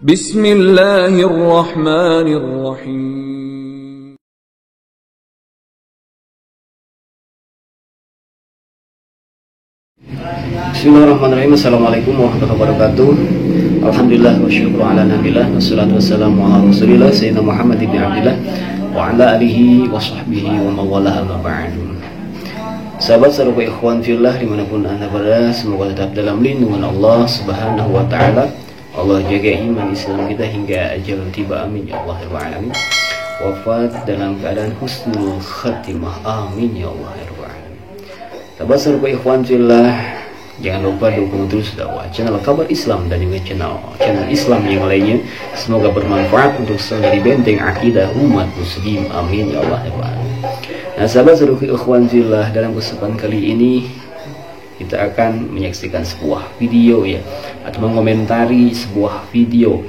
Bismillahirrahmanirrahim. Bismillahirrahmanirrahim. Assalamualaikum warahmatullahi wabarakatuh. Alhamdulillah wa syukru ala nabilah wassalatu wassalamu ala rasulillah sayyidina Muhammad ibn Abdillah wa ala alihi wa sahbihi wa mawalah ma ba'du. Sahabat serta ikhwan fillah dimanapun anda berada, semoga tetap dalam lindungan Allah subhanahu wa ta'ala. Allah jaga iman Islam kita hingga ajal tiba, amin ya Allah ya alamin. Wafat dalam keadaan husnul khatimah, amin ya Allah ya alamin. Sahabat serta ikhwan fillah, jangan lupa dukung terus dakwah channel Kabar Islam dan juga channel Islam yang lainnya. Semoga bermanfaat untuk selalu benteng akidah umat muslim, amin ya Allah ya alamin. Nah sahabat seluruh ikhwan fillah, dalam kesempatan kali ini kita akan menyaksikan sebuah video ya, atau mengomentari sebuah video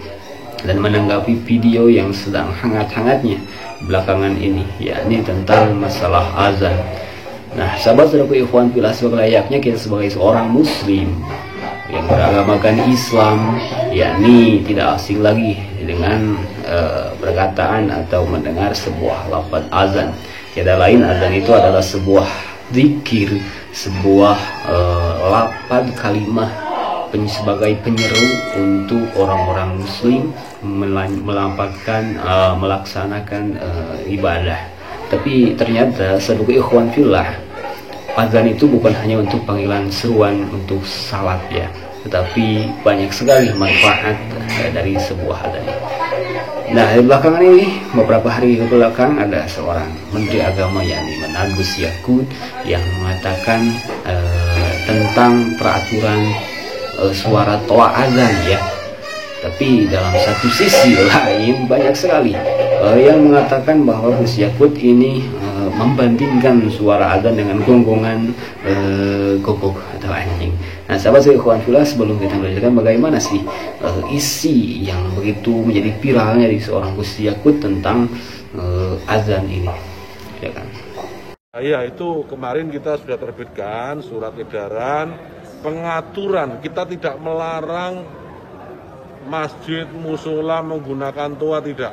dan menanggapi video yang sedang hangat-hangatnya belakangan ini, yakni tentang masalah azan. Nah sahabat seluruh ikhwan fillah, sebagai layaknya kita sebagai seorang muslim yang beragamakan Islam, yakni tidak asing lagi dengan perkataan atau mendengar sebuah lafaz azan. Tiada lain, azan itu adalah sebuah zikir, sebuah lafaz kalimah sebagai penyeru untuk orang-orang muslim melaksanakan ibadah. Tapi ternyata seluruh ikhwan fillah, azan itu bukan hanya untuk panggilan seruan untuk salat ya, tetapi banyak sekali manfaat dari sebuah azan. Nah, belakangan ini, beberapa hari ke belakang, ada seorang menteri agama yakni Agus Yakut yang mengatakan tentang peraturan suara toa azan ya. Tapi dalam satu sisi lain banyak sekali yang mengatakan bahwa Gus Yakut ini membandingkan suara azan dengan gonggongan gogok atau anjing. Nah sahabat ikhwan fillah, sebelum kita melanjutkan bagaimana sih isi yang begitu menjadi viralnya di seorang Gus Yakut tentang azan ini, ya kan? Ya, itu kemarin kita sudah terbitkan surat edaran pengaturan. Kita tidak melarang masjid, musola menggunakan toa, tidak.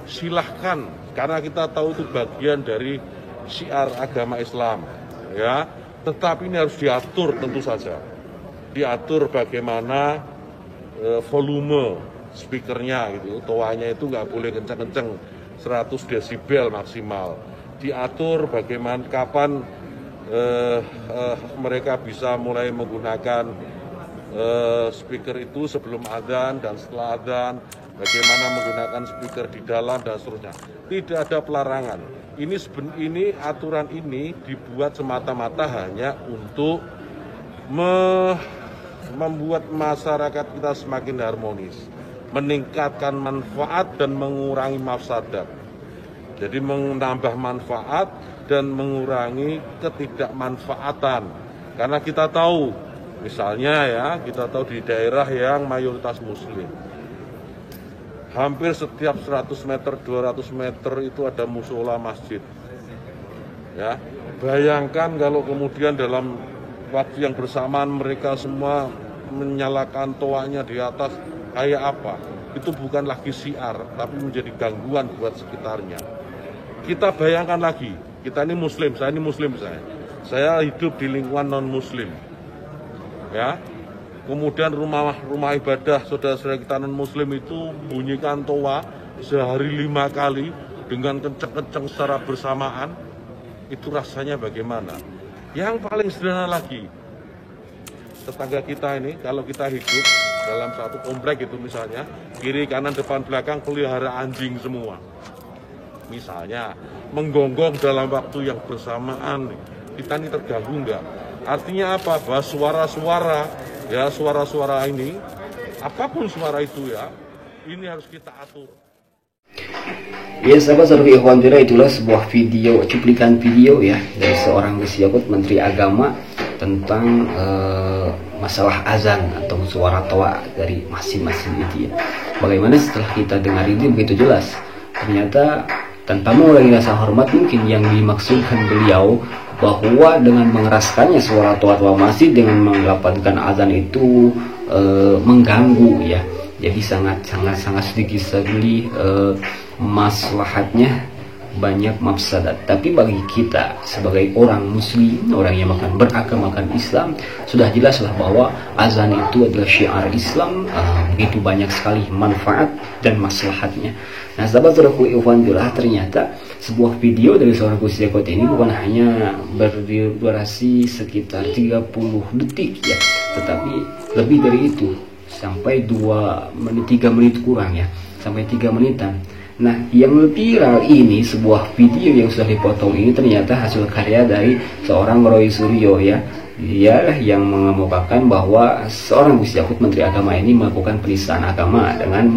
Silahkan, karena kita tahu itu bagian dari syiar agama Islam, ya. Tetapi ini harus diatur, tentu saja. Diatur bagaimana volume speakernya gitu. Toanya itu nggak boleh kencang-kencang, 100 desibel maksimal. Diatur bagaimana kapan mereka bisa mulai menggunakan speaker itu sebelum adzan dan setelah adzan, bagaimana menggunakan speaker di dalam dan seterusnya. Tidak ada pelarangan. Ini aturan ini dibuat semata-mata hanya untuk membuat masyarakat kita semakin harmonis, meningkatkan manfaat dan mengurangi mafsadat. Jadi menambah manfaat dan mengurangi ketidakmanfaatan. Karena kita tahu, misalnya ya, kita tahu di daerah yang mayoritas muslim, hampir setiap 100 meter, 200 meter itu ada musola masjid. Ya, bayangkan kalau kemudian dalam waktu yang bersamaan mereka semua menyalakan toanya di atas, kayak apa? Itu bukan lagi syiar, tapi menjadi gangguan buat sekitarnya. Kita bayangkan lagi, kita ini muslim, saya ini muslim, saya hidup di lingkungan non muslim. Ya, kemudian rumah ibadah saudara-saudara kita non muslim itu bunyikan toa sehari 5 kali dengan kenceng-kenceng secara bersamaan, itu rasanya bagaimana? Yang paling sederhana lagi, tetangga kita ini, kalau kita hidup dalam satu komplek itu misalnya, kiri kanan depan belakang pelihara anjing semua, misalnya menggonggong dalam waktu yang bersamaan, kita ini terganggu enggak? Artinya apa? Bahwa suara-suara ini, apapun suara itu ya, ini harus kita atur. Ya sahabat seluruh ikhwan fillah, itulah sebuah video, cuplikan video ya dari seorang Gus Yakut, Menteri Agama, tentang masalah azan atau suara toa dari masing-masing itu ya. Bagaimana setelah kita dengar ini begitu jelas, ternyata tanpa mengurangi rasa hormat mungkin yang dimaksudkan beliau bahwa dengan mengeraskannya suara toa-toa masjid dengan melafazkan azan itu mengganggu ya. Jadi sangat sedikit sekali maslahatnya, banyak mafsadat. Tapi bagi kita sebagai orang muslim, orang yang beragamakan Islam, sudah jelaslah bahwa azan itu adalah syiar Islam, begitu banyak sekali manfaat dan maslahatnya. Nah, sahabat Ikhwanillah, ternyata sebuah video dari seorang Gus Yakut ini bukan hanya berdurasi sekitar 30 detik ya, tetapi lebih dari itu, sampai 2 menit, 3 menit kurang ya, sampai 3 menitan. Nah, yang viral ini, sebuah video yang sudah dipotong ini, ternyata hasil karya dari seorang Roy Suryo ya. Dia yang mengemukakan bahwa seorang Gus Yakut, Menteri Agama ini, melakukan penistaan agama dengan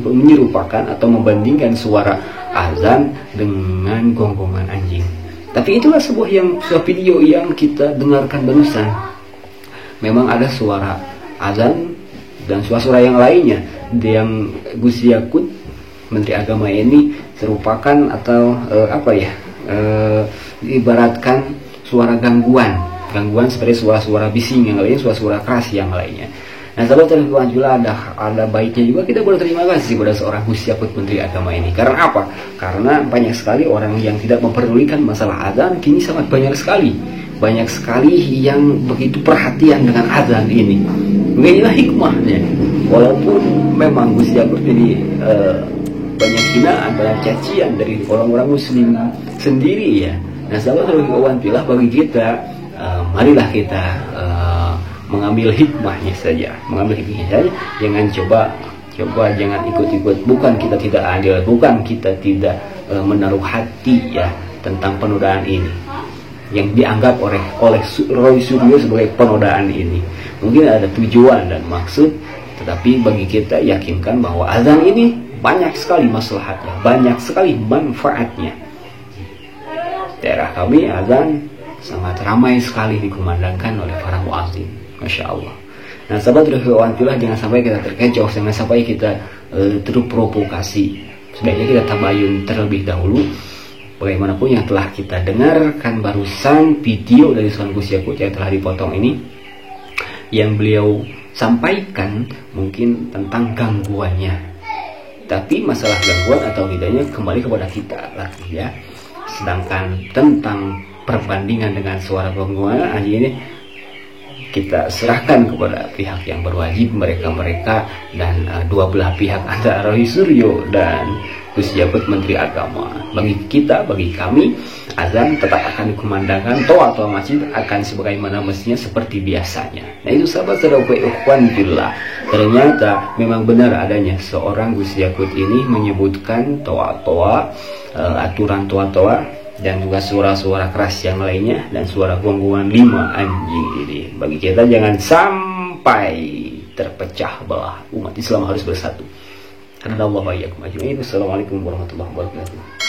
menyerupakan atau membandingkan suara azan dengan gonggongan anjing. Tapi itulah sebuah video yang kita dengarkan barusan. Memang ada suara azan dan suara-suara yang lainnya yang Gus Yakut, Menteri Agama ini, serupakan atau ibaratkan suara gangguan seperti suara-suara bising yang lainnya, suara-suara keras yang lainnya. Nah, sahabat juga ada baiknya juga kita berterima kasih kepada seorang Gus Yakut, Menteri Agama ini. Karena apa? Karena banyak sekali orang yang tidak memperdulikan masalah azan, kini sangat banyak sekali yang begitu perhatian dengan azan ini. Inilah hikmahnya. Walaupun memang Gus Yakut ini banyak hinaan, banyak cacian dari orang-orang muslim sendiri ya. Nah, sahabat Ikhwanillah, bagi kita marilah kita mengambil hikmahnya saja, jangan coba jangan ikut-ikut. Bukan kita tidak adil, bukan kita tidak menaruh hati ya tentang penodaan ini yang dianggap oleh Roy Suryo sebagai penodaan ini. Mungkin ada tujuan dan maksud, tetapi bagi kita yakinkan bahwa azan ini banyak sekali maslahatnya, banyak sekali manfaatnya. Daerah kami azan sangat ramai sekali dikumandangkan oleh para muazzin, masya Allah. Nah, sahabat Ikhwanillah, jangan sampai kita terkecoh, jangan sampai kita terprovokasi. Sebaiknya kita tabayun terlebih dahulu. Bagaimanapun yang telah kita dengarkan barusan video dari seorang Gus Yakut yang telah dipotong ini, yang beliau sampaikan mungkin tentang gangguannya. Tapi masalah gangguan atau tidaknya kembali kepada kita lagi ya. Sedangkan tentang perbandingan dengan suara gangguan ini, kita serahkan kepada pihak yang berwajib, mereka dan dua belah pihak antara Roy Suryo dan Gus Yakut, Menteri Agama. Bagi kita, bagi kami, azan tetap akan dikumandangkan, toa masjid akan sebagaimana mestinya seperti biasanya. Nah, itu sahabat Ikhwanillah, ternyata memang benar adanya seorang Gus Yakut ini menyebutkan toa, aturan toa dan juga suara-suara keras yang lainnya dan suara gonggongan 5 anjing ini. Bagi kita jangan sampai terpecah belah, umat Islam harus bersatu. Karena Allah wa iyyakum ajma'in. Assalamualaikum warahmatullahi wabarakatuh.